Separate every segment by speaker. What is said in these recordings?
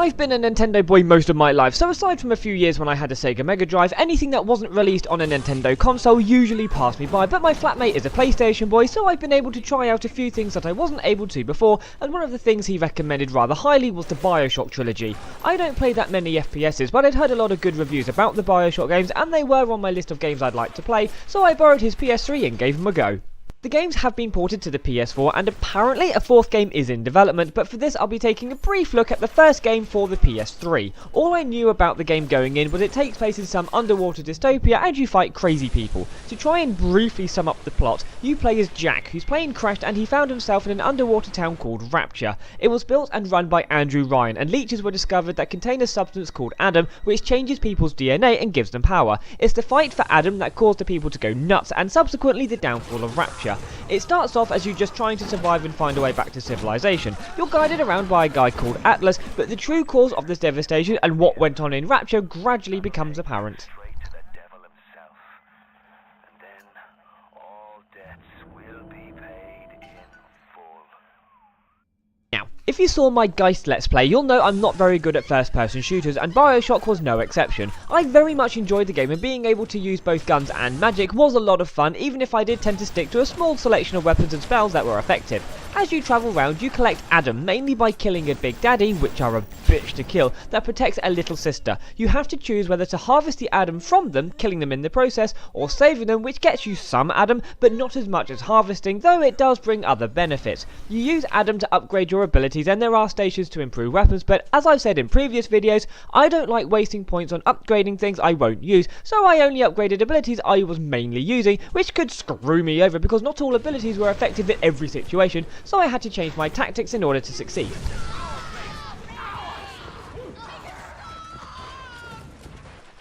Speaker 1: I've been a Nintendo boy most of my life, so aside from a few years when I had a Sega Mega Drive, anything that wasn't released on a Nintendo console usually passed me by, but my flatmate is a PlayStation boy, so I've been able to try out a few things that I wasn't able to before, and one of the things he recommended rather highly was the BioShock trilogy. I don't play that many FPSs, but I'd heard a lot of good reviews about the BioShock games, and they were on my list of games I'd like to play, so I borrowed his PS3 and gave them a go. The games have been ported to the PS4 and apparently a fourth game is in development, but for this I'll be taking a brief look at the first game for the PS3. All I knew about the game going in was it takes place in some underwater dystopia and you fight crazy people. To try and briefly sum up the plot, you play as Jack, whose plane crashed and he found himself in an underwater town called Rapture. It was built and run by Andrew Ryan, and leeches were discovered that contain a substance called Adam which changes people's DNA and gives them power. It's the fight for Adam that caused the people to go nuts and subsequently the downfall of Rapture. It starts off as you just trying to survive and find a way back to civilization. You're guided around by a guy called Atlas, but the true cause of this devastation and what went on in Rapture gradually becomes apparent. If you saw my Geist Let's Play, you'll know I'm not very good at first-person shooters, and BioShock was no exception. I very much enjoyed the game, and being able to use both guns and magic was a lot of fun, even if I did tend to stick to a small selection of weapons and spells that were effective. As you travel round, you collect Adam, mainly by killing a Big Daddy, which are a bitch to kill, that protects a little sister. You have to choose whether to harvest the Adam from them, killing them in the process, or saving them, which gets you some Adam, but not as much as harvesting, though it does bring other benefits. You use Adam to upgrade your abilities, and there are stations to improve weapons, but as I've said in previous videos, I don't like wasting points on upgrading things I won't use, so I only upgraded abilities I was mainly using, which could screw me over because not all abilities were effective in every situation, so I had to change my tactics in order to succeed.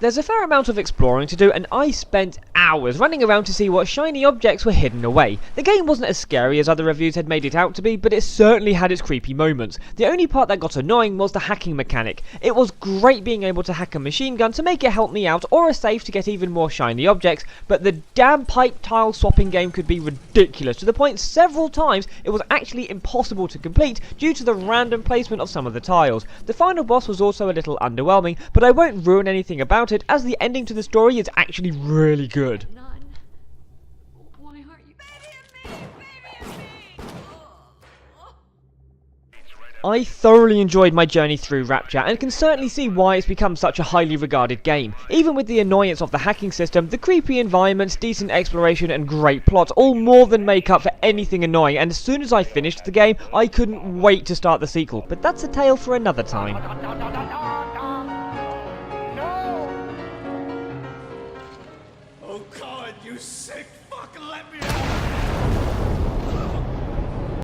Speaker 1: There's a fair amount of exploring to do, and I spent hours running around to see what shiny objects were hidden away. The game wasn't as scary as other reviews had made it out to be, but it certainly had its creepy moments. The only part that got annoying was the hacking mechanic. It was great being able to hack a machine gun to make it help me out, or a safe to get even more shiny objects, but the damn pipe tile swapping game could be ridiculous, to the point several times it was actually impossible to complete due to the random placement of some of the tiles. The final boss was also a little underwhelming, but I won't ruin anything about it, as the ending to the story is actually really good. I thoroughly enjoyed my journey through Rapture, and can certainly see why it's become such a highly regarded game. Even with the annoyance of the hacking system, the creepy environments, decent exploration and great plot all more than make up for anything annoying, and as soon as I finished the game, I couldn't wait to start the sequel. But that's a tale for another time.
Speaker 2: Oh God, you sick fuck, let me